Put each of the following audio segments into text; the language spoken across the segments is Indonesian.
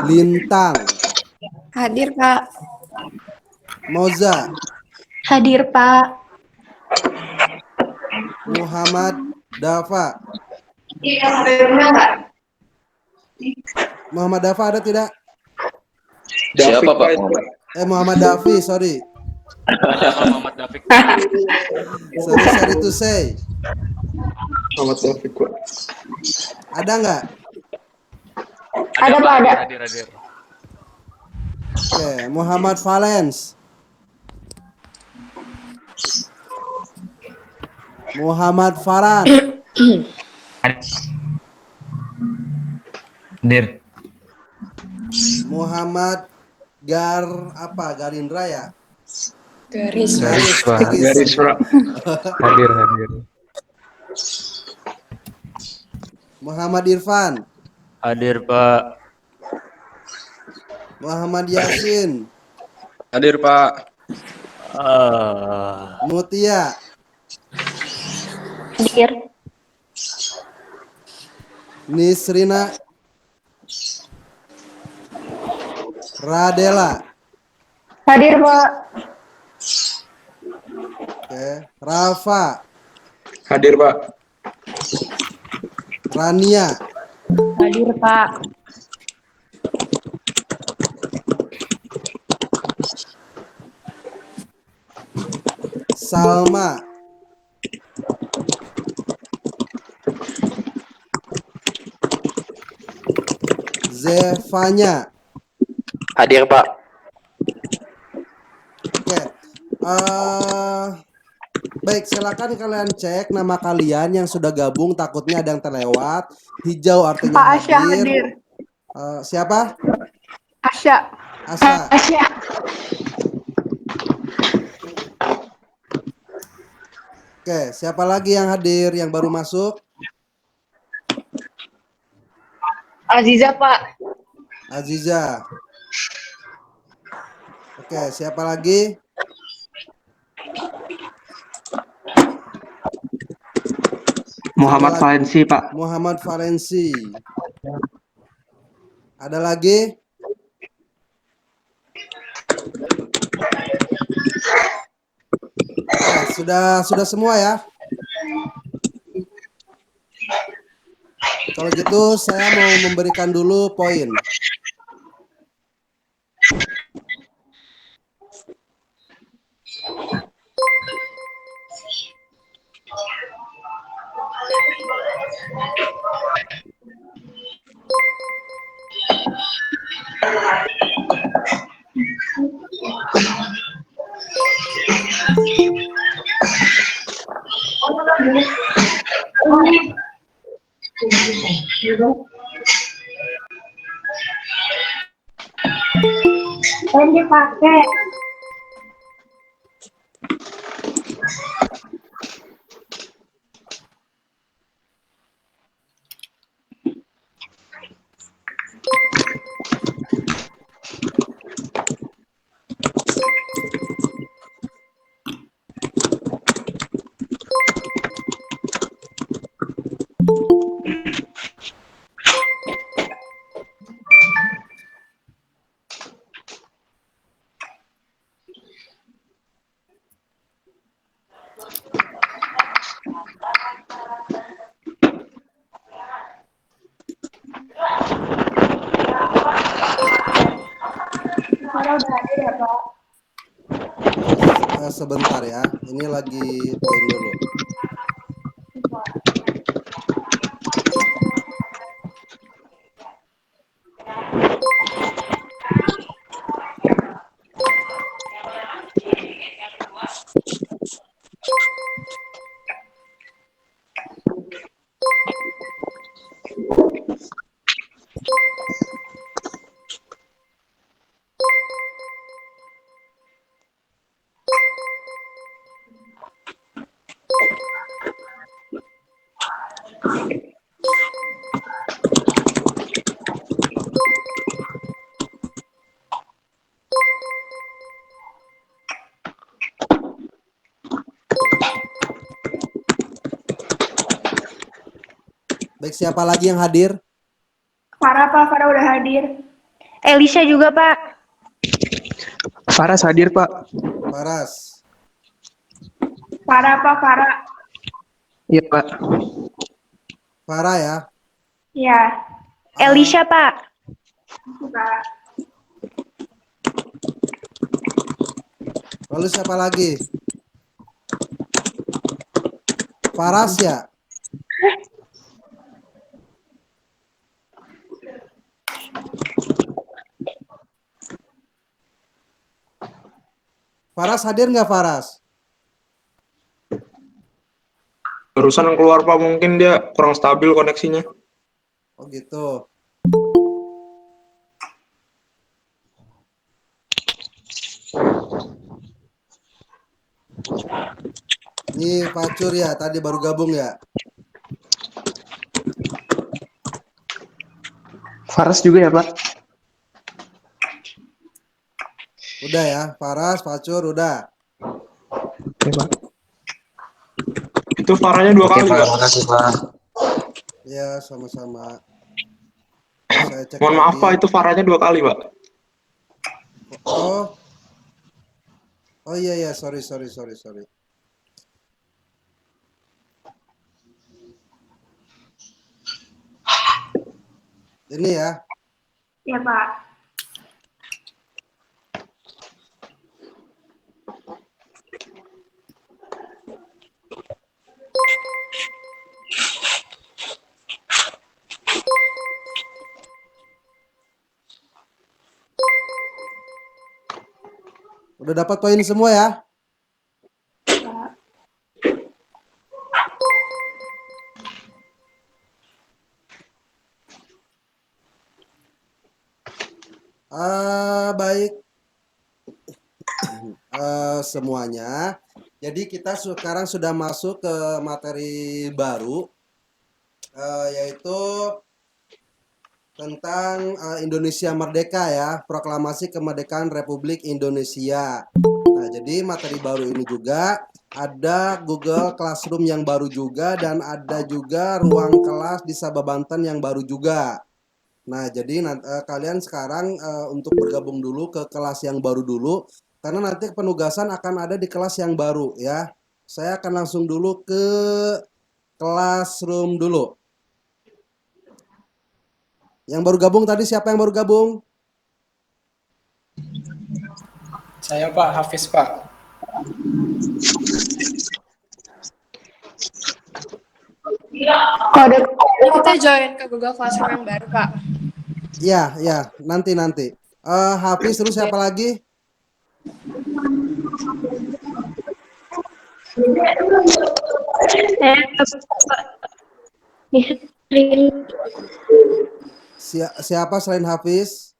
Lintang. Hadir, Pak. Moza. Hadir, Pak. Muhammad Dafa. Muhammad Dafa ada tidak? Siapa Pak? Muhammad Dafi, sorry. Muhammad Dafiq. Sorry to say. Muhammad Dafiq Pak. Ada nggak? Ada, Pak, ada. Hadir. Oke, Muhammad Valens. Muhammad Farhan. Hadir. Muhammad Garindra ya? Garis. Garis Pak. Hadir. Muhammad Irfan. Hadir Pak. Muhammad Yasin. Hadir Pak. Mutia. Hadir. Nisrina Radela. Hadir, Pak. Oke, Rafa. Hadir Pak. Rania. Hadir, Pak. Salma. Zevanya. Hadir Pak. Oke. Baik, silakan kalian cek nama kalian yang sudah gabung, takutnya ada yang terlewat. Hijau artinya Pak Asya hadir. Siapa? Asya. Asa. Asya. Oke, siapa lagi yang hadir yang baru masuk? Aziza, Pak. Aziza. Oke, siapa lagi? Muhammad Valensi, Pak. Muhammad Valensi. Ada lagi? Oke, sudah semua ya? Kalau gitu saya mau memberikan dulu poin. Yang dipakai. Farah udah hadir ya, Pak? Sebentar ya, ini lagi poin dulu. Baik, siapa lagi yang hadir? Farah, Pak. Farah udah hadir. Elisha juga, Pak. Faras hadir, Pak. Faras. Farah, Pak, Farah. Iya, Pak. Farah ya. Iya. Ah, Elisha, Pak. Pak. lalu siapa lagi? Faras ya. Faras hadir nggak Faras? Barusan keluar Pak, mungkin dia kurang stabil koneksinya. Oh gitu. Ini Facur ya, tadi baru gabung ya. Faras juga ya, Pak. Udah ya, Faras, Facur udah. Oke, Pak. Itu Farahnya 2 kali Pak. Makasih Pak. Ya, sama-sama. Saya cek Mohon maaf lagi. Pak, itu Farahnya 2 kali Pak. Oh. Oh iya ya, sorry. Ini ya. Iya, Pak. Udah dapat poin semua ya? Baik. Semuanya. Jadi kita sekarang sudah masuk ke materi baru, yaitu tentang Indonesia Merdeka ya, Proklamasi Kemerdekaan Republik Indonesia. Nah, jadi materi baru ini juga ada Google Classroom yang baru juga, dan ada juga ruang kelas di Sabah Banten yang baru juga. Nah, jadi kalian sekarang untuk bergabung dulu ke kelas yang baru dulu, karena nanti penugasan akan ada di kelas yang baru ya. Saya akan langsung dulu ke Classroom dulu. Yang baru gabung tadi siapa yang baru gabung? Saya Pak Hafiz Pak. Kode Kita join ke Google Classroom yang baru, Pak. Ya, nanti. Hafiz, terus siapa lagi? Siapa selain Hafiz?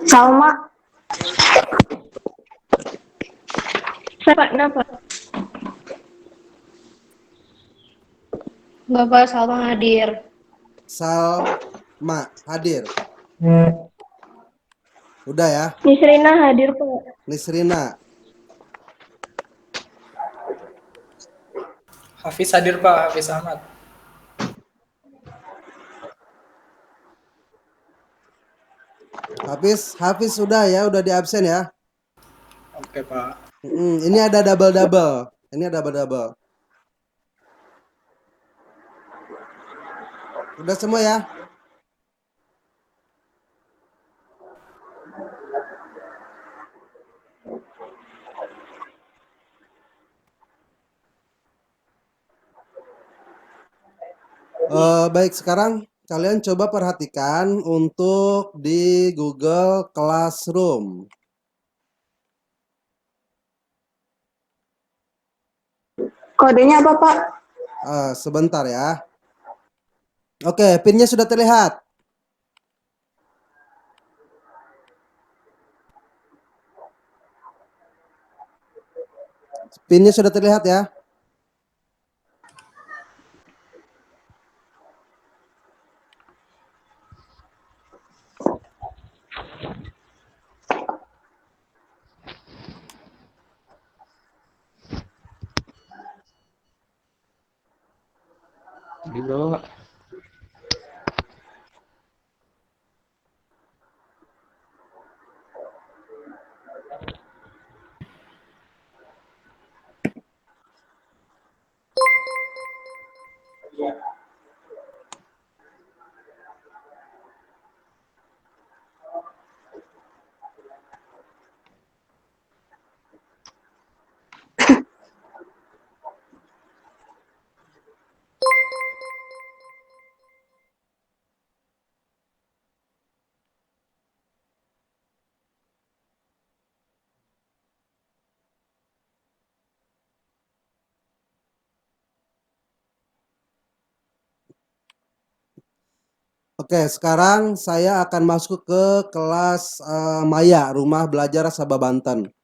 Salma. Kenapa? Bapak Salma hadir. Salma hadir. Udah ya? Nisrina hadir, Pak. Nisrina. Hafiz hadir Pak, Hafiz Ahmad. Hafiz sudah ya, udah di absen ya. Oke Pak. Ini ada double. Udah semua ya? Baik, sekarang kalian coba perhatikan untuk di Google Classroom. Kodenya apa, Pak? Sebentar ya. Oke, pinnya sudah terlihat. Pinnya sudah terlihat ya. Di bawah. Oke, sekarang saya akan masuk ke kelas Maya, Rumah Belajar Sabah Banten.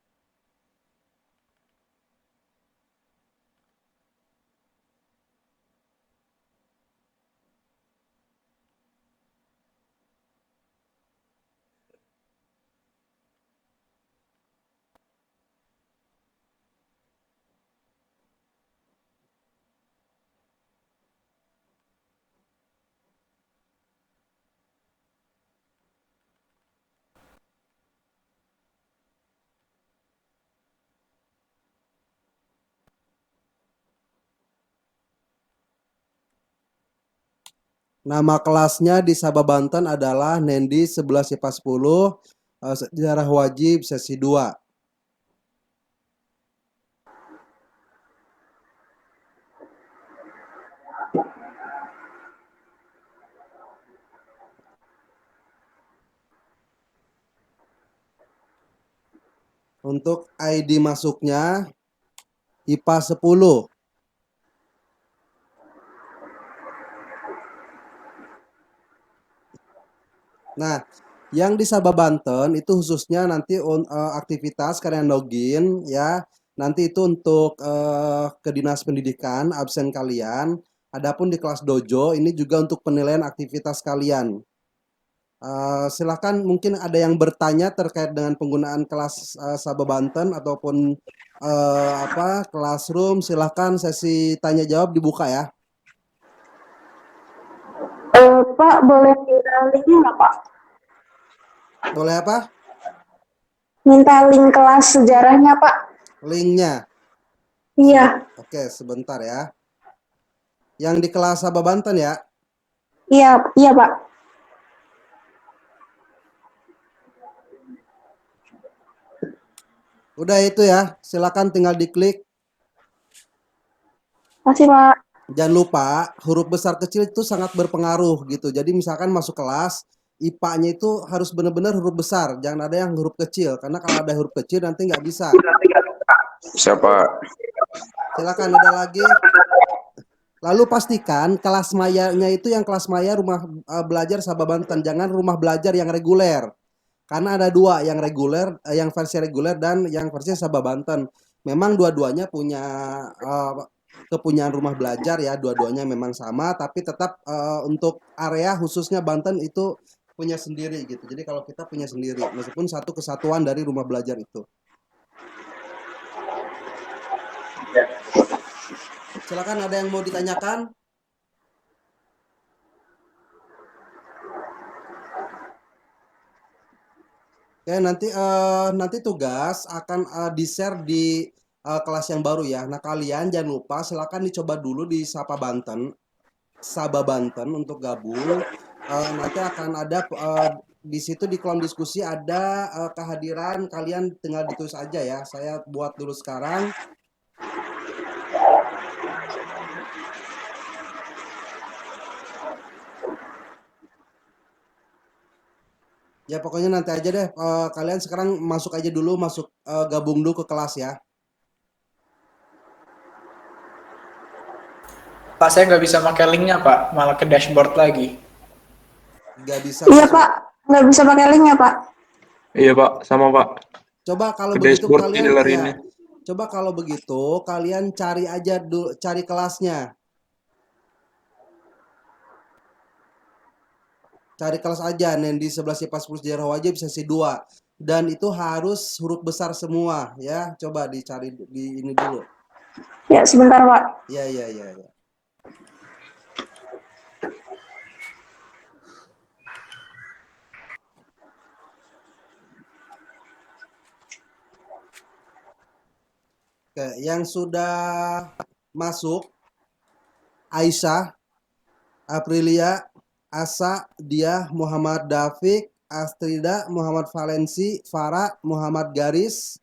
Nama kelasnya di Sabah Banten adalah Nendi 11 IPA 10, Sejarah Wajib sesi 2. Untuk ID masuknya IPA 10. Nah, yang di Sabah Banten itu khususnya nanti aktivitas kalian login ya. Nanti itu untuk ke Dinas Pendidikan absen kalian. Adapun di kelas dojo ini juga untuk penilaian aktivitas kalian. Silakan mungkin ada yang bertanya terkait dengan penggunaan kelas Sabah Banten ataupun classroom. Silakan sesi tanya jawab dibuka ya. Pak, boleh minta linknya nggak, Pak? Boleh apa? Minta link kelas sejarahnya, Pak. Linknya. Iya, Oke, sebentar ya. Yang di kelas Sabah Banten ya. iya, iya, Pak. Udah itu ya. Silakan tinggal diklik. Makasih, Pak. Jangan lupa huruf besar kecil itu sangat berpengaruh gitu. Jadi misalkan masuk kelas, IPA-nya itu harus benar-benar huruf besar. Jangan ada yang huruf kecil. Karena kalau ada huruf kecil nanti nggak bisa. Siapa? Silakan ada lagi. Lalu pastikan kelas mayanya itu yang kelas maya rumah belajar Sabah Banten. Jangan rumah belajar yang reguler. Karena ada dua, yang reguler, yang versi reguler dan yang versi Sabah Banten. Memang dua-duanya punya kepunyaan rumah belajar ya, dua-duanya memang sama, tapi tetap untuk area khususnya Banten itu punya sendiri gitu. Jadi kalau kita punya sendiri, meskipun satu kesatuan dari rumah belajar itu. Silakan ada yang mau ditanyakan? Oke, nanti tugas akan di-share di kelas yang baru ya. Nah, kalian jangan lupa silakan dicoba dulu di Sabah Banten untuk gabung. Nanti akan ada di situ di kolom diskusi ada kehadiran kalian, tinggal ditulis aja ya. Saya buat dulu sekarang. Ya pokoknya nanti aja deh. Kalian sekarang masuk aja dulu, gabung dulu ke kelas ya. Pak, saya nggak bisa pakai linknya, Pak. Malah ke dashboard lagi. Gak bisa Iya, masuk. Pak. Nggak bisa pakai linknya, Pak. Iya Pak, sama Pak. Coba kalau Ke begitu dashboard ini kalian lariinnya. ya. Coba kalau begitu kalian cari aja dulu, cari kelasnya. Cari kelas aja Nendi 11 IPA 10 sejarah wajib sesi 2. Dan itu harus huruf besar semua ya. Coba dicari di ini dulu. Ya, sebentar, Pak. Ya ya ya ya. Oke, yang sudah masuk Aisyah, Aprilia, Asa, Diah, Muhammad Dafiq, Astrida, Muhammad Valensi, Farah, Muhammad Garis,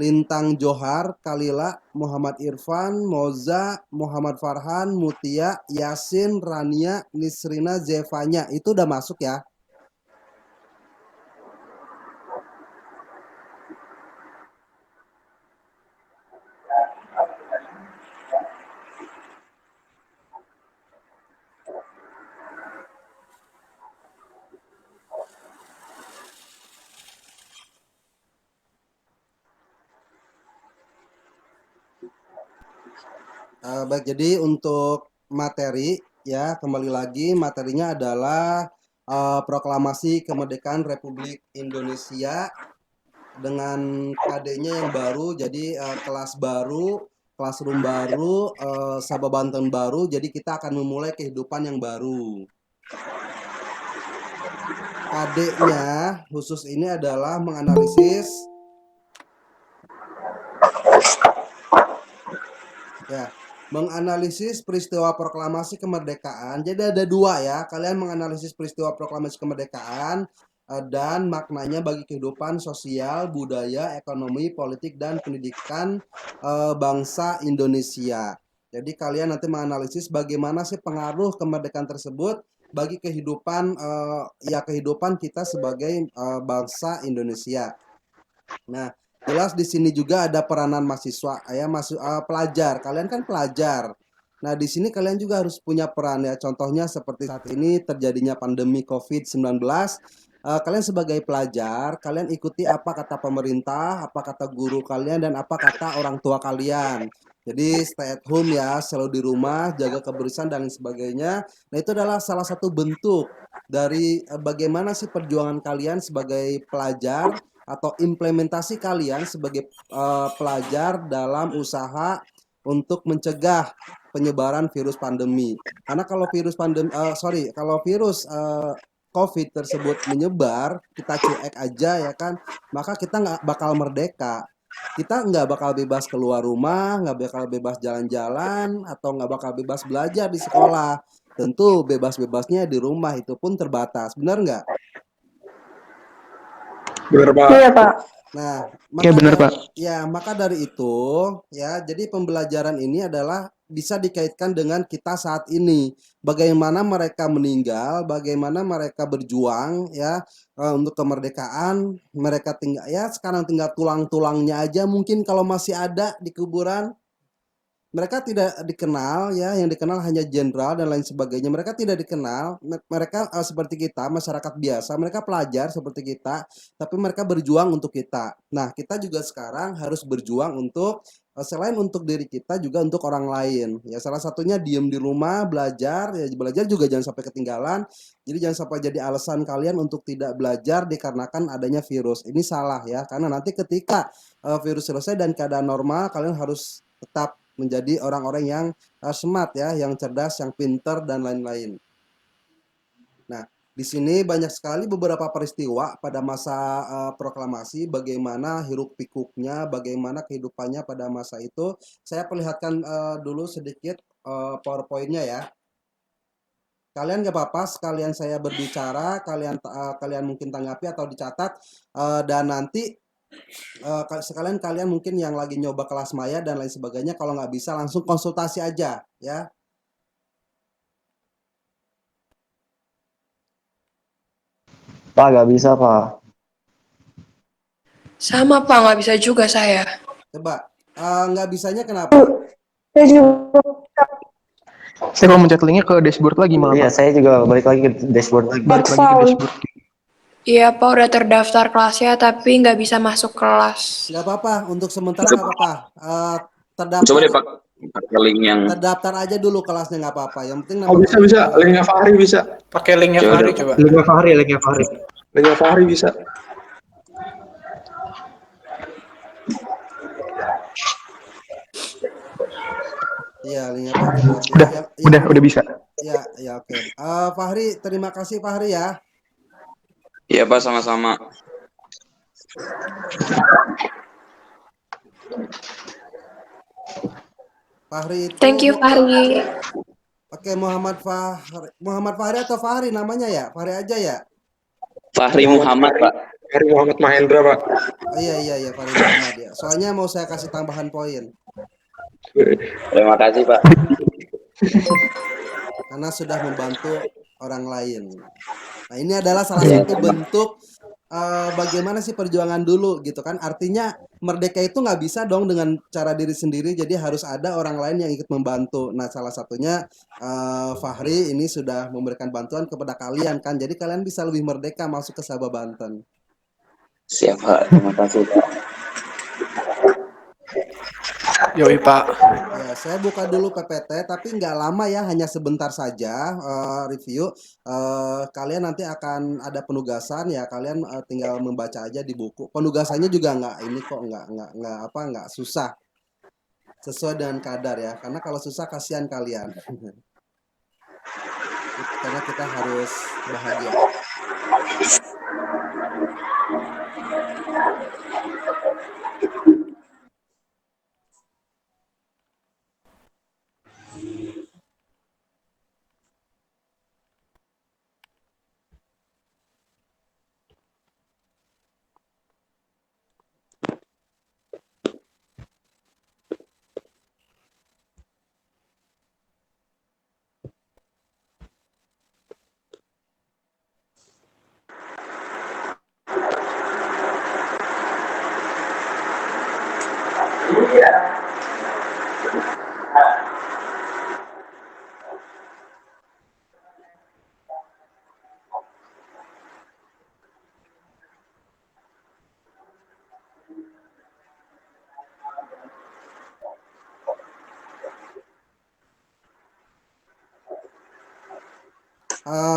Lintang Johar, Kalila, Muhammad Irfan, Moza, Muhammad Farhan, Mutia, Yasin, Rania, Nisrina, Zevanya. Itu udah masuk ya. Baik, jadi untuk materi ya, kembali lagi materinya adalah proklamasi kemerdekaan Republik Indonesia dengan KD-nya yang baru, jadi kelas baru, classroom baru, Sabah Banten baru, jadi kita akan memulai kehidupan yang baru. KD-nya khusus ini adalah menganalisis menganalisis peristiwa proklamasi kemerdekaan. Jadi ada dua ya, kalian menganalisis peristiwa proklamasi kemerdekaan dan maknanya bagi kehidupan sosial, budaya, ekonomi, politik, dan pendidikan bangsa Indonesia. Jadi kalian nanti menganalisis bagaimana sih pengaruh kemerdekaan tersebut bagi kehidupan kehidupan kita sebagai bangsa Indonesia. Nah, jelas di sini juga ada peranan mahasiswa ya, pelajar. Kalian kan pelajar. Nah, di sini kalian juga harus punya peran ya. Contohnya seperti saat ini terjadinya pandemi COVID-19. Kalian sebagai pelajar, kalian ikuti apa kata pemerintah, apa kata guru kalian, dan apa kata orang tua kalian. Jadi stay at home ya, selalu di rumah, jaga kebersihan dan lain sebagainya. Nah, itu adalah salah satu bentuk dari bagaimana sih perjuangan kalian sebagai pelajar atau implementasi kalian sebagai pelajar dalam usaha untuk mencegah penyebaran virus pandemi. Karena kalau virus COVID tersebut menyebar, kita cuek aja ya kan, maka kita nggak bakal merdeka. Kita nggak bakal bebas keluar rumah, nggak bakal bebas jalan-jalan, atau nggak bakal bebas belajar di sekolah. Tentu bebas-bebasnya di rumah, itu pun terbatas. Benar nggak? Bener, Pak. Iya, Pak. Nah, Ya benar, Pak. maka dari itu ya, jadi pembelajaran ini adalah bisa dikaitkan dengan kita saat ini. Bagaimana mereka meninggal, bagaimana mereka berjuang ya untuk kemerdekaan. Mereka tinggal ya, sekarang tinggal tulang-tulangnya aja mungkin kalau masih ada di kuburan. Mereka tidak dikenal ya, yang dikenal hanya jenderal dan lain sebagainya. Mereka tidak dikenal, mereka seperti kita, masyarakat biasa, mereka pelajar seperti kita, tapi mereka berjuang untuk kita. Nah, kita juga sekarang harus berjuang untuk selain untuk diri kita juga untuk orang lain. Ya, salah satunya diem di rumah, belajar, ya belajar juga jangan sampai ketinggalan. Jadi jangan sampai jadi alasan kalian untuk tidak belajar dikarenakan adanya virus. Ini salah ya, karena nanti ketika virus selesai dan keadaan normal, kalian harus tetap menjadi orang-orang yang smart ya, yang cerdas, yang pinter dan lain-lain. Nah, di sini banyak sekali beberapa peristiwa pada masa proklamasi, bagaimana hiruk pikuknya, bagaimana kehidupannya pada masa itu. Saya perlihatkan dulu sedikit PowerPoint-nya ya. Kalian gak apa-apa sekalian saya berbicara, kalian mungkin tanggapi atau dicatat, dan nanti sekalian kalian mungkin yang lagi nyoba kelas maya dan lain sebagainya, kalau nggak bisa langsung konsultasi aja ya. Pak, nggak bisa, Pak. Sama Pak, nggak bisa juga saya. Coba nggak bisanya kenapa? Saya juga. Saya mau mencet linknya ke dashboard lagi malah, Iya, Pak. saya juga balik lagi ke dashboard lagi. Balik lagi ke dashboard. Iya Pak, udah terdaftar kelasnya tapi nggak bisa masuk kelas. Nggak apa-apa, untuk sementara nggak apa-apa. Terdaftar, Coba deh Pak, pakai link yang terdaftar aja dulu kelasnya, nggak apa-apa. Yang penting Oh, bisa. Linknya Fahri bisa. Pakai linknya Coba Fahri dong. coba. Linknya Fahri. Linknya Fahri bisa. Iya, linknya Fahri. Udah bisa. Ya oke. Fahri, terima kasih Fahri ya. Iya Pak, sama-sama. Fahri itu, Thank you Fahri. Oke, Muhammad Fahri atau Fahri namanya ya? Fahri aja ya? Fahri Muhammad Pak. Fahri Muhammad Mahendra, Pak. Oh, iya Fahri Muhammad ya. Soalnya mau saya kasih tambahan poin Terima kasih Pak. karena sudah membantu orang lain. Nah, ini adalah salah satu bentuk bagaimana sih perjuangan dulu gitu kan. Artinya merdeka itu nggak bisa dong dengan cara diri sendiri, jadi harus ada orang lain yang ikut membantu. Nah, salah satunya Fahri ini sudah memberikan bantuan kepada kalian kan, jadi kalian bisa lebih merdeka masuk ke Sabah Banten. Siap Pak, terima kasih Pak. Yoi Pak. Ya, saya buka dulu PPT, tapi nggak lama ya, hanya sebentar saja review. Kalian nanti akan ada penugasan ya, kalian tinggal membaca aja di buku. Penugasannya juga nggak ini kok, nggak susah, sesuai dengan kadar ya. Karena kalau susah kasihan kalian, karena kita harus bahagia.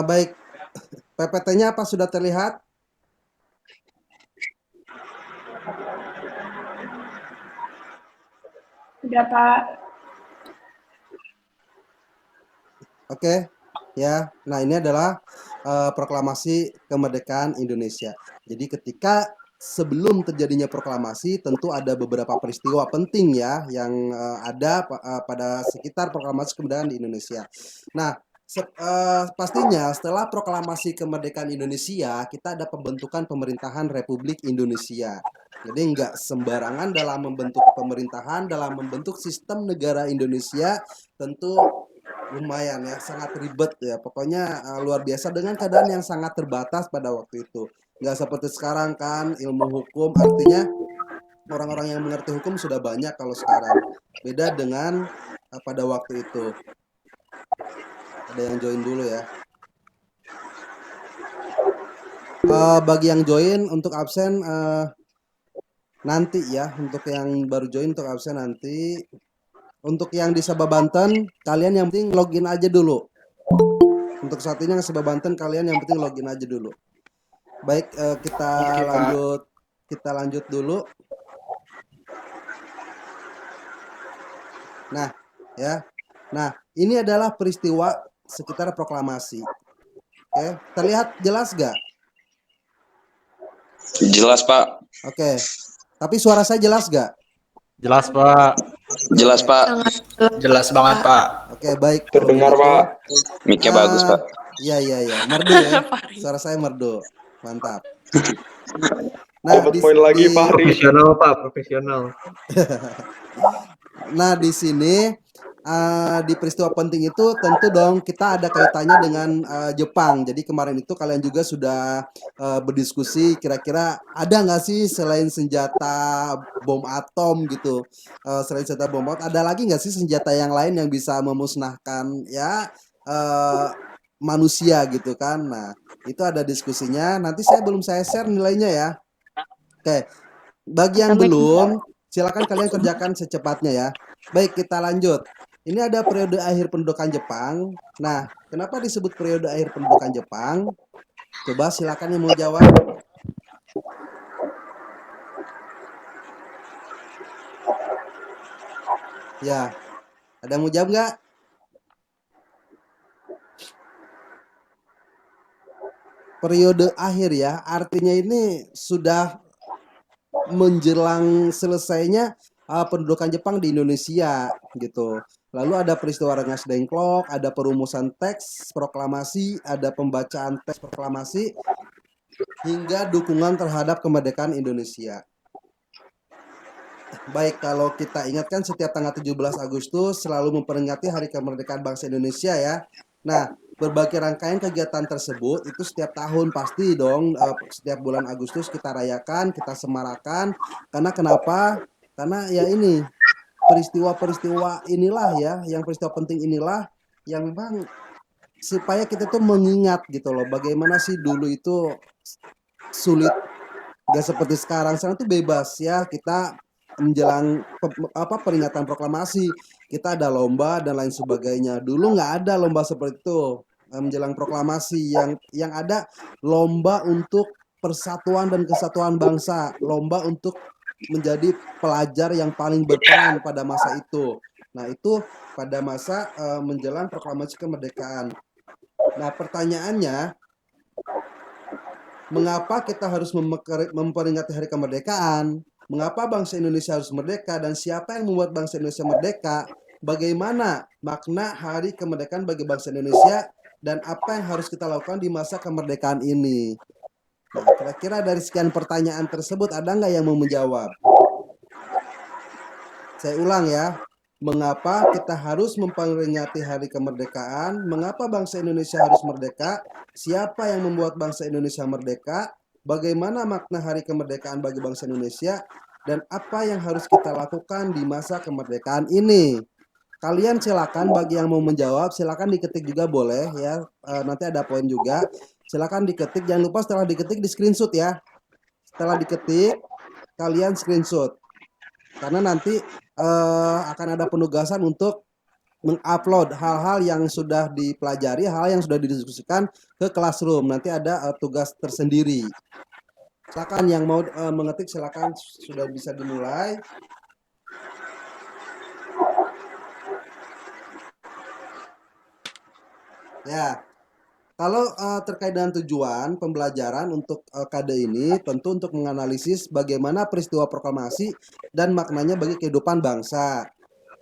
Baik, PPT-nya apa sudah terlihat? Udah, Pak. Oke, ya. Nah, ini adalah proklamasi kemerdekaan Indonesia. Jadi ketika sebelum terjadinya proklamasi, tentu ada beberapa peristiwa penting ya yang ada pada sekitar proklamasi kemerdekaan di Indonesia. Nah, pastinya setelah proklamasi kemerdekaan Indonesia, kita ada pembentukan pemerintahan Republik Indonesia. Jadi nggak sembarangan dalam membentuk pemerintahan, dalam membentuk sistem negara Indonesia, tentu lumayan ya, sangat ribet ya. Pokoknya luar biasa dengan keadaan yang sangat terbatas pada waktu itu. Nggak seperti sekarang kan, ilmu hukum artinya orang-orang yang mengerti hukum sudah banyak kalau sekarang. Beda dengan pada waktu itu. Ada yang join dulu ya. Bagi yang join untuk absen nanti ya, untuk yang baru join untuk absen nanti. Untuk yang di Sabah Banten, kalian yang penting login aja dulu. Untuk saat ini yang Sabah Banten, kalian yang penting login aja dulu. Baik, kita lanjut dulu. Nah, ya. Nah, ini adalah peristiwa sekitar proklamasi. Oke, terlihat jelas gak? Jelas Pak. Oke. Tapi suara saya jelas gak? Jelas, Pak. Jelas Pak. Sangat Jelas banget Pak. Oke, baik. Terdengar Pak. Mic-nya bagus Pak. Iya. Merdu ya. Suara saya merdu. Mantap. Nah, Dapat poin lagi Pak. Profesional Pak, profesional. Nah, di sini di peristiwa penting itu tentu dong kita ada kaitannya dengan Jepang. Jadi kemarin itu kalian juga sudah berdiskusi kira-kira ada nggak sih selain senjata bom atom gitu, selain senjata bom atom ada lagi nggak sih senjata yang lain yang bisa memusnahkan ya manusia gitu kan. Nah, itu ada diskusinya. Nanti saya share nilainya ya. Oke, bagi yang belum silakan kalian kerjakan secepatnya ya. Baik, kita lanjut. Ini ada periode akhir pendudukan Jepang. Nah, kenapa disebut periode akhir pendudukan Jepang? Coba silakan yang mau jawab. Ya, ada yang mau jawab nggak? Periode akhir ya, artinya ini sudah menjelang selesainya pendudukan Jepang di Indonesia gitu. Lalu ada peristiwa Rengas Dengklok, ada perumusan teks proklamasi, ada pembacaan teks proklamasi, hingga dukungan terhadap kemerdekaan Indonesia. Baik, kalau kita ingatkan setiap tanggal 17 Agustus selalu memperingati Hari Kemerdekaan Bangsa Indonesia ya. Nah, berbagai rangkaian kegiatan tersebut itu setiap tahun pasti dong, setiap bulan Agustus kita rayakan, kita semarakan. Karena kenapa? Karena ya ini peristiwa-peristiwa inilah ya, yang peristiwa penting inilah yang memang supaya kita tuh mengingat gitu loh, bagaimana sih dulu itu sulit, gak seperti sekarang. Sekarang tuh bebas ya, kita menjelang peringatan proklamasi kita ada lomba dan lain sebagainya. Dulu nggak ada lomba seperti itu menjelang proklamasi, yang ada lomba untuk persatuan dan kesatuan bangsa, lomba untuk menjadi pelajar yang paling berperan pada masa itu. Nah, itu pada masa menjelang proklamasi kemerdekaan. Nah, pertanyaannya, mengapa kita harus memperingati hari kemerdekaan? Mengapa bangsa Indonesia harus merdeka? Dan siapa yang membuat bangsa Indonesia merdeka? Bagaimana makna hari kemerdekaan bagi bangsa Indonesia? Dan apa yang harus kita lakukan di masa kemerdekaan ini? Nah, kira-kira dari sekian pertanyaan tersebut, ada nggak yang mau menjawab? Saya ulang ya. Mengapa kita harus memperingati hari kemerdekaan? Mengapa bangsa Indonesia harus merdeka? Siapa yang membuat bangsa Indonesia merdeka? Bagaimana makna hari kemerdekaan bagi bangsa Indonesia? Dan apa yang harus kita lakukan di masa kemerdekaan ini? Kalian silakan, bagi yang mau menjawab, silakan diketik juga boleh ya. Nanti ada poin juga. Silakan diketik. Jangan lupa setelah diketik di screenshot ya. Setelah diketik, kalian screenshot. Karena nanti akan ada penugasan untuk mengupload hal-hal yang sudah dipelajari, hal yang sudah didiskusikan ke Classroom. Nanti ada tugas tersendiri. Silakan yang mau mengetik, silakan, sudah bisa dimulai. Ya, kalau terkait dengan tujuan pembelajaran untuk KD ini, tentu untuk menganalisis bagaimana peristiwa proklamasi dan maknanya bagi kehidupan bangsa.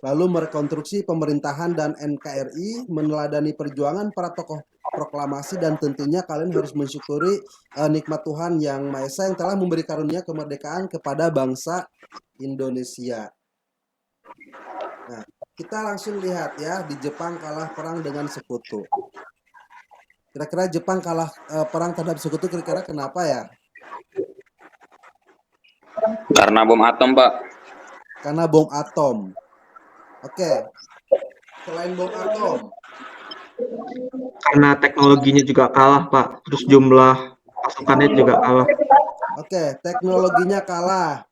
Lalu merekonstruksi pemerintahan dan NKRI, meneladani perjuangan para tokoh proklamasi, dan tentunya kalian harus mensyukuri nikmat Tuhan Yang Maha Esa yang telah memberi karunia kemerdekaan kepada bangsa Indonesia. Nah, kita langsung lihat ya, di Jepang kalah perang dengan sekutu. Kira-kira Jepang kalah perang terhadap sekutu, kira-kira kenapa ya? Karena bom atom, Pak. Karena bom atom. Oke. Selain bom atom. Karena teknologinya juga kalah, Pak. Terus jumlah pasukannya juga kalah. Oke, teknologinya kalah.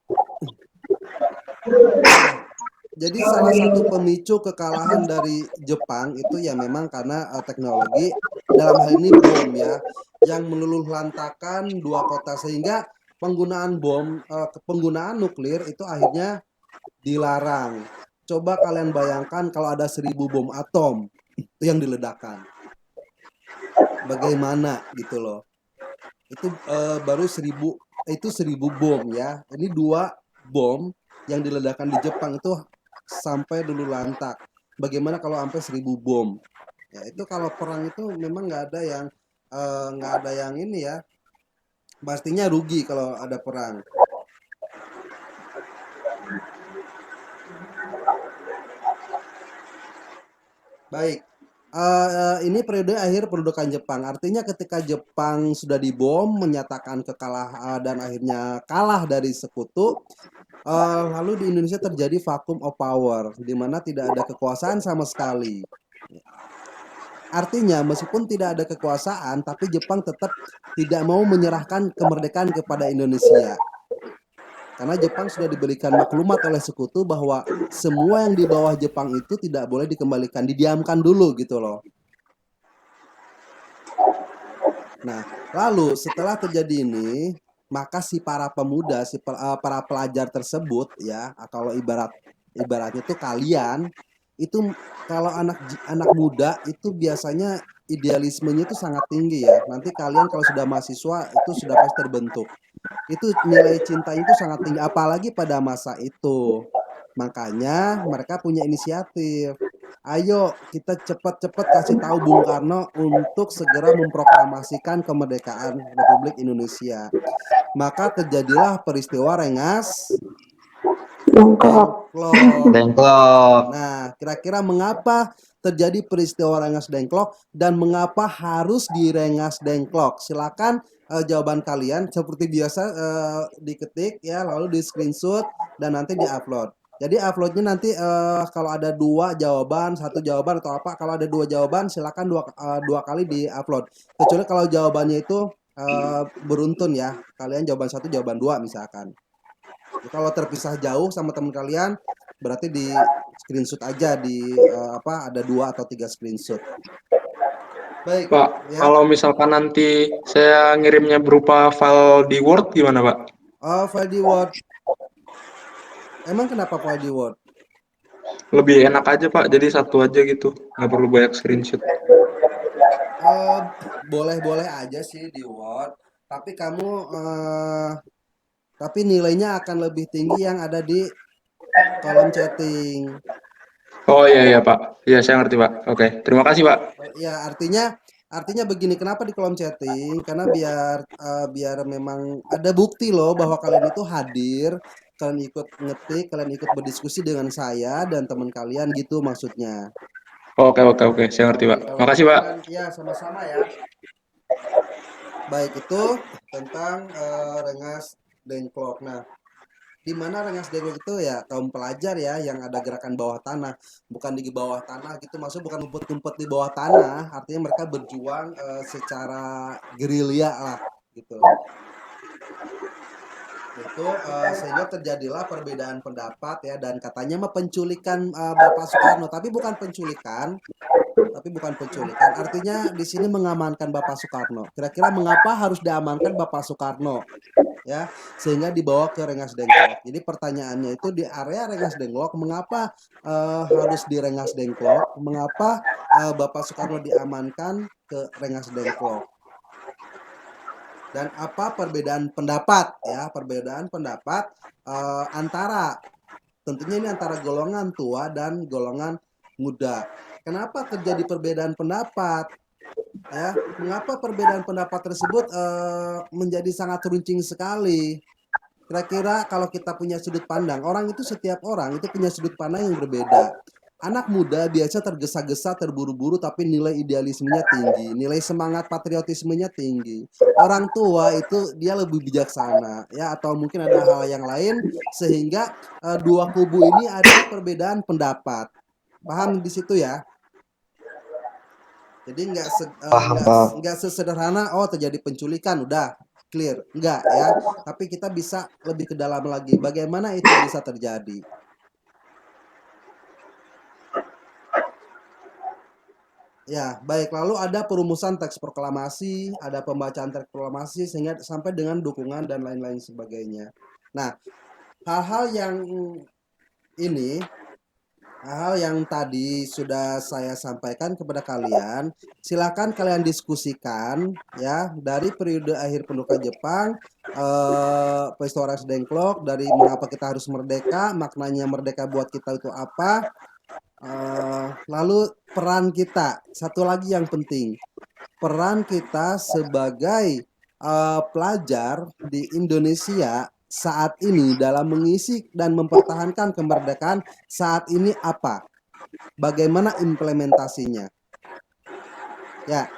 Jadi salah satu pemicu kekalahan dari Jepang itu ya memang karena teknologi, dalam hal ini bom ya, yang meluluh lantakan dua kota, sehingga penggunaan bom, penggunaan nuklir itu akhirnya dilarang. Coba kalian bayangkan kalau ada 1000 bom atom yang diledakkan. Bagaimana gitu loh. Itu baru 1000 bom ya. Ini 2 bom yang diledakkan di Jepang itu sampai dulu lantak. Bagaimana kalau sampai 1000 bom? Ya itu kalau perang itu memang nggak ada yang ini ya. Pastinya rugi kalau ada perang. Baik, ini periode akhir pendudukan Jepang. Artinya ketika Jepang sudah dibom, menyatakan kekalahan dan akhirnya kalah dari sekutu, lalu di Indonesia terjadi vacuum of power, di mana tidak ada kekuasaan sama sekali. Artinya meskipun tidak ada kekuasaan, tapi Jepang tetap tidak mau menyerahkan kemerdekaan kepada Indonesia. Karena Jepang sudah diberikan maklumat oleh sekutu bahwa semua yang di bawah Jepang itu tidak boleh dikembalikan, didiamkan dulu gitu loh. Nah, lalu setelah terjadi ini, maka si para pemuda, para pelajar tersebut ya, kalau ibaratnya tuh kalian itu, kalau anak muda itu biasanya idealismenya itu sangat tinggi ya. Nanti kalian kalau sudah mahasiswa itu sudah pasti terbentuk. Itu nilai cintanya itu sangat tinggi, apalagi pada masa itu. Makanya mereka punya inisiatif. Ayo kita cepat-cepat kasih tahu Bung Karno untuk segera memproklamasikan kemerdekaan Republik Indonesia. Maka terjadilah peristiwa Rengas Dengklok. Nah, kira-kira mengapa terjadi peristiwa Rengas Dengklok dan mengapa harus direngas Dengklok? Silakan jawaban kalian seperti biasa diketik ya, lalu di screenshot dan nanti diupload. Jadi uploadnya nanti kalau ada 2 jawaban, 1 jawaban atau apa, kalau ada 2 jawaban silakan 2 kali diupload. Kecuali kalau jawabannya itu beruntun ya, kalian jawaban 1, jawaban 2 misalkan. Kalau terpisah jauh sama teman kalian, berarti di screenshot aja di ada 2 atau 3 screenshot. Baik, Pak, ya. kalau misalkan nanti saya ngirimnya berupa file di Word gimana, Pak? Oh, file di Word. Emang kenapa file di Word? Lebih enak aja, Pak. Jadi satu aja gitu. Nggak perlu banyak screenshot. Boleh-boleh aja sih di Word, tapi tapi nilainya akan lebih tinggi yang ada di kolom chatting. Oh iya, iya, Pak. Iya, saya ngerti, Pak. Oke, terima kasih, Pak. Ya, artinya begini, kenapa di kolom chatting? Karena biar memang ada bukti loh bahwa kalian itu hadir, kalian ikut ngetik, kalian ikut berdiskusi dengan saya dan teman kalian gitu maksudnya. Oke, oke, oke. Saya ngerti, Oke, Pak. kalau Makasih, gitu Pak. kalian ya sama-sama ya. Baik, itu tentang Rengas Dengklok. Nah, di mana Rengas Dengklok itu ya kaum pelajar ya yang ada gerakan bawah tanah, bukan di bawah tanah gitu, maksudnya bukan ngumpet-ngumpet di bawah tanah, artinya mereka berjuang secara gerilya lah gitu. Itu sehingga terjadilah perbedaan pendapat ya, dan katanya mah penculikan Bapak Soekarno, tapi bukan penculikan. Artinya di sini mengamankan Bapak Soekarno. Kira-kira mengapa harus diamankan Bapak Soekarno? Ya, sehingga dibawa ke Rengas Dengklok. Jadi pertanyaannya itu di area Rengas Dengklok, mengapa harus di Rengas Dengklok? Mengapa Bapak Soekarno diamankan ke Rengas Dengklok? Dan apa perbedaan pendapat ya? Perbedaan pendapat antara tentunya ini antara golongan tua dan golongan muda. Kenapa terjadi perbedaan pendapat? Ya, mengapa perbedaan pendapat tersebut menjadi sangat runcing sekali? Kira-kira kalau kita punya sudut pandang, setiap orang itu punya sudut pandang yang berbeda. Anak muda biasa tergesa-gesa, terburu-buru, tapi nilai idealismenya tinggi, nilai semangat patriotismenya tinggi. Orang tua itu dia lebih bijaksana, ya, atau mungkin ada hal yang lain, sehingga dua kubu ini ada perbedaan pendapat. Paham di situ ya? Jadi Paham, Pak. nggak sesederhana oh terjadi penculikan udah clear, enggak ya. Tapi kita bisa lebih ke dalam lagi. Bagaimana itu bisa terjadi? Ya, baik. Lalu ada perumusan teks proklamasi, ada pembacaan teks proklamasi sehingga sampai dengan dukungan dan lain-lain sebagainya. Nah, hal-hal yang ini, hal yang tadi sudah saya sampaikan kepada kalian, silakan kalian diskusikan ya dari periode akhir pendudukan Jepang, peristiwa Rengas Dengklok, dari mengapa kita harus merdeka, maknanya merdeka buat kita itu apa, lalu peran kita, satu lagi yang penting, peran kita sebagai pelajar di Indonesia saat ini dalam mengisi dan mempertahankan kemerdekaan saat ini apa? Bagaimana implementasinya? Ya,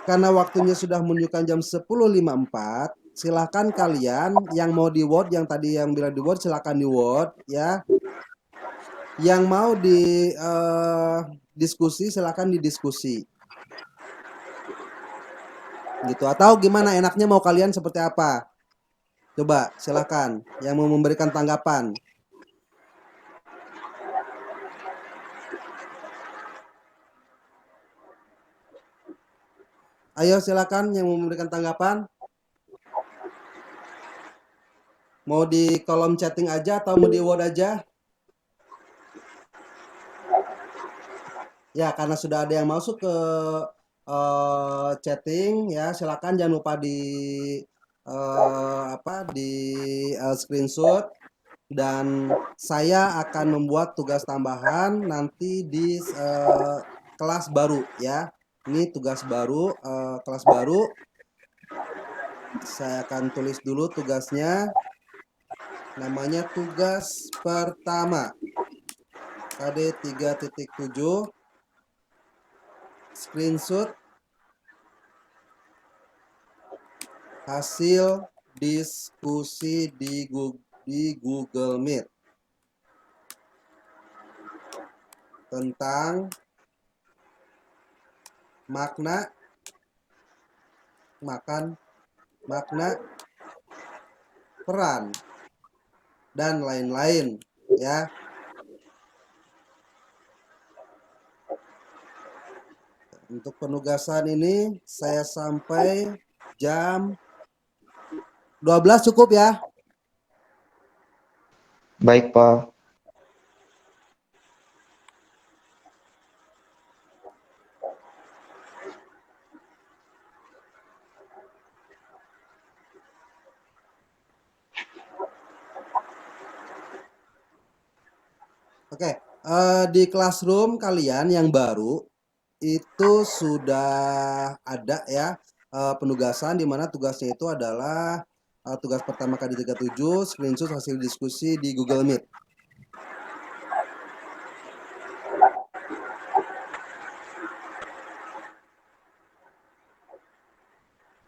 karena waktunya sudah menunjukkan jam 10.54, silahkan kalian yang mau di Word, yang tadi yang bilang di Word, silahkan di Word ya. Yang mau di diskusi silakan didiskusi gitu, atau gimana enaknya, mau kalian seperti apa? Coba silakan yang mau memberikan tanggapan. Ayo silakan yang mau memberikan tanggapan. Mau di kolom chatting aja atau mau di Word aja? Ya, karena sudah ada yang masuk ke chatting ya, silakan jangan lupa di screenshot, dan saya akan membuat tugas tambahan nanti di kelas baru ya. Ini tugas baru, kelas baru. Saya akan tulis dulu tugasnya. Namanya tugas pertama. KD 3.7. Screenshot hasil diskusi di Google Meet tentang makna peran dan lain-lain ya. Untuk penugasan ini saya sampai jam 12 cukup ya. Baik, Pak. Oke, di classroom kalian yang baru itu sudah ada ya penugasan di mana tugasnya itu adalah tugas pertama kali 37 screenshot hasil diskusi di Google Meet.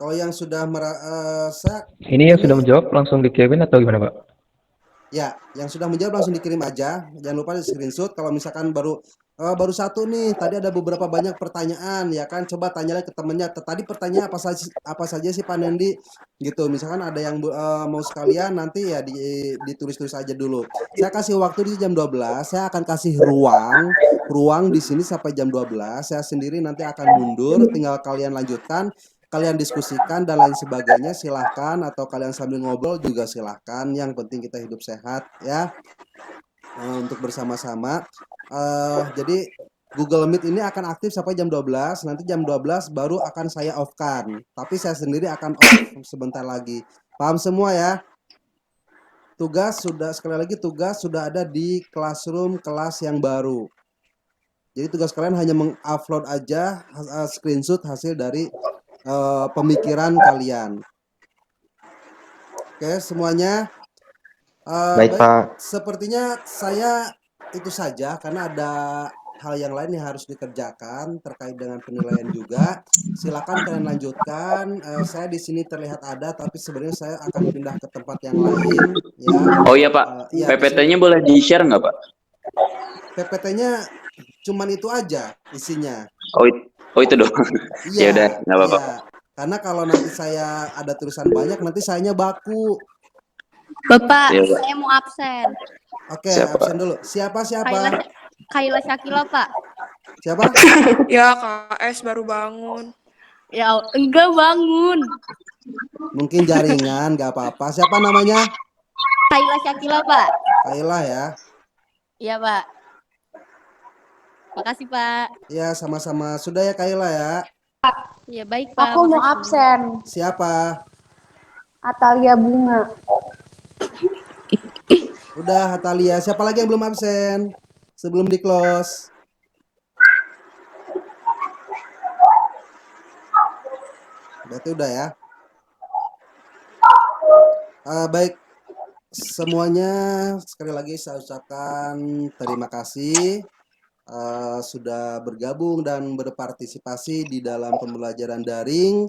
Kalau yang sudah merasa Ini yang sudah menjawab langsung dikirim atau gimana, Pak? ya, yang sudah menjawab langsung dikirim aja. Jangan lupa di screenshot. Kalau misalkan baru satu nih, tadi ada beberapa banyak pertanyaan, ya kan? Coba tanya lagi ke temennya. Tadi pertanyaan apa saja sih Pak Nendi? Gitu. Misalkan ada yang mau sekalian, nanti ya ditulis-tulis aja dulu. Saya kasih waktu di jam 12. Saya akan kasih ruang di sini sampai jam 12. Saya sendiri nanti akan mundur. Tinggal kalian lanjutkan. Kalian diskusikan dan lain sebagainya, silahkan, atau kalian sambil ngobrol juga silahkan, yang penting kita hidup sehat ya, untuk bersama-sama. Jadi Google Meet ini akan aktif sampai jam 12, nanti jam 12 baru akan saya off-kan, tapi saya sendiri akan off sebentar lagi. Paham semua ya? Sekali lagi tugas sudah ada di classroom kelas yang baru. Jadi tugas kalian hanya mengupload aja screenshot hasil dari pemikiran kalian. Oke, semuanya. Baik, Pak. Sepertinya saya itu saja karena ada hal yang lain yang harus dikerjakan terkait dengan penilaian juga. Silakan kalian lanjutkan. Saya di sini terlihat ada, tapi sebenarnya saya akan pindah ke tempat yang lain. Ya. Oh iya Pak, Iya, PPT-nya boleh di-share nggak Pak? PPT-nya cuman itu aja isinya. Oh itu doang. Ya udah, nggak apa-apa. Iya. Karena kalau nanti saya ada tulisan banyak, nanti sayanya baku. Bapak, Iya, Pak. saya mau absen. Oke, Siapa? absen dulu. Siapa? Kaila Syakila, Pak. Siapa? Ya, KS baru bangun. Ya, enggak bangun. Mungkin jaringan, nggak apa-apa. Siapa namanya? Kaila Syakila, Pak. Kaila ya. Iya, Pak. Makasih, Pak. Ya, sama-sama. Sudah ya Kaila ya. Ya, baik, Pak. Aku mau Makasih. absen. Siapa? Atalia Bunga. Udah Hatalia. Siapa lagi yang belum absen? Sebelum di close. Berarti udah ya. Baik. Semuanya sekali lagi saya ucapkan terima kasih sudah bergabung dan berpartisipasi di dalam pembelajaran daring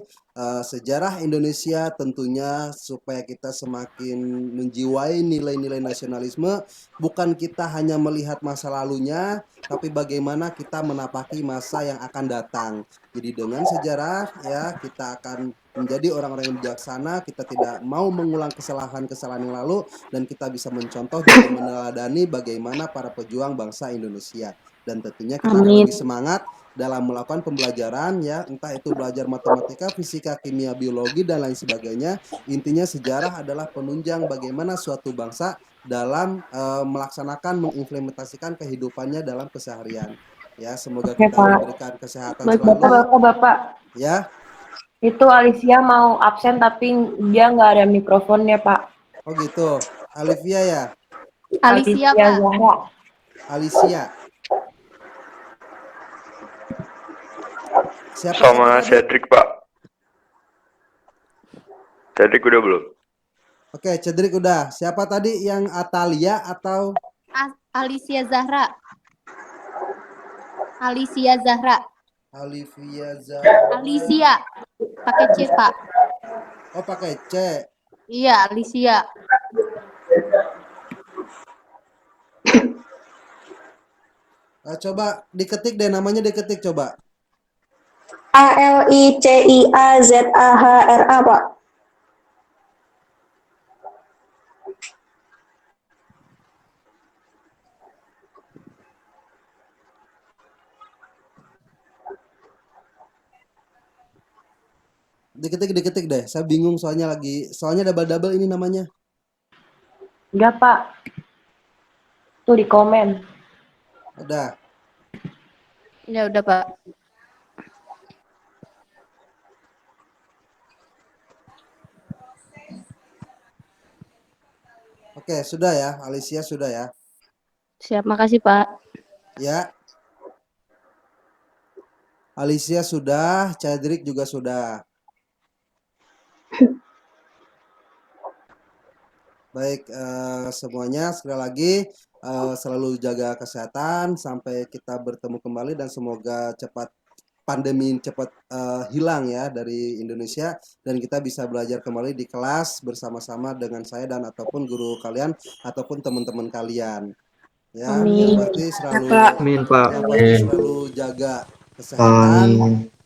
sejarah Indonesia, tentunya supaya kita semakin menjiwai nilai-nilai nasionalisme. Bukan kita hanya melihat masa lalunya, tapi bagaimana kita menapaki masa yang akan datang. Jadi dengan sejarah ya kita akan menjadi orang-orang yang bijaksana. Kita tidak mau mengulang kesalahan-kesalahan yang lalu, dan kita bisa mencontoh dan meneladani bagaimana para pejuang bangsa Indonesia. Dan tentunya kita akan lebih semangat dalam melakukan pembelajaran ya, entah itu belajar matematika, fisika, kimia, biologi dan lain sebagainya. Intinya sejarah adalah penunjang bagaimana suatu bangsa dalam melaksanakan, mengimplementasikan kehidupannya dalam keseharian. Ya, semoga Oke, kita Pak. diberikan kesehatan selalu. Bapak. Ya. Itu Alicia mau absen tapi dia nggak ada mikrofonnya, Pak. Oh gitu. Alivia ya? Alicia, Pak. Zahra. Alicia. Siapa Sama tadi? Cedric, Pak. Cedric udah belum? Oke, Cedric udah. Siapa tadi yang Atalia atau Alicia Zahra. Alicia Zahra. Alivia Zahra? Alicia. Pakai C, Pak. Oh, pakai C. Iya, Alicia. Coba diketik deh, namanya diketik coba. ALICIAZAHRA, Pak. Diketik deh. Saya bingung soalnya double ini namanya. Enggak, Pak. Tuh di komen. Udah. Ya udah, Pak. Oke, sudah ya. Alicia sudah ya. Siap, makasih, Pak. Ya. Alicia sudah, Cedric juga sudah. Baik, semuanya sekali lagi selalu jaga kesehatan sampai kita bertemu kembali dan semoga pandemi cepat hilang ya dari Indonesia dan kita bisa belajar kembali di kelas bersama-sama dengan saya dan ataupun guru kalian ataupun teman-teman kalian. Ya, Amin. yang pasti selalu Amin, Pak. yang pasti selalu jaga kesehatan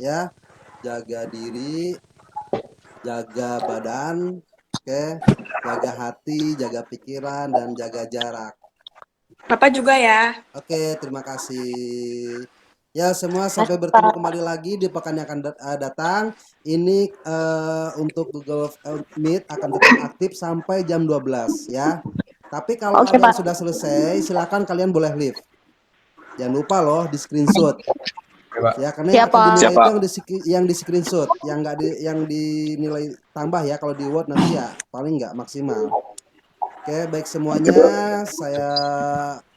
ya, jaga diri, jaga badan, oke, jaga hati, jaga pikiran dan jaga jarak. Bapak juga ya. Oke, terima kasih. Ya, semua sampai bertemu kembali lagi di pekan yang akan datang. Ini untuk Google Meet akan tetap aktif sampai jam 12 ya. Tapi kalau Oke, kalian Pak. sudah selesai, silakan kalian boleh leave. Jangan lupa loh di screenshot. Ya, karena yang akan dinilai Siapa? itu yang di screenshot, yang dinilai tambah ya. Kalau di Word nanti ya paling nggak maksimal. Oke, baik semuanya, saya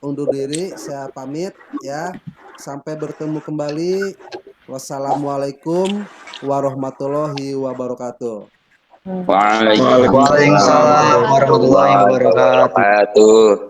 undur diri, saya pamit ya. Sampai bertemu kembali. Wassalamualaikum warahmatullahi wabarakatuh. Waalaikumsalam Waalaikumsalam warahmatullahi wabarakatuh. wabarakatuh.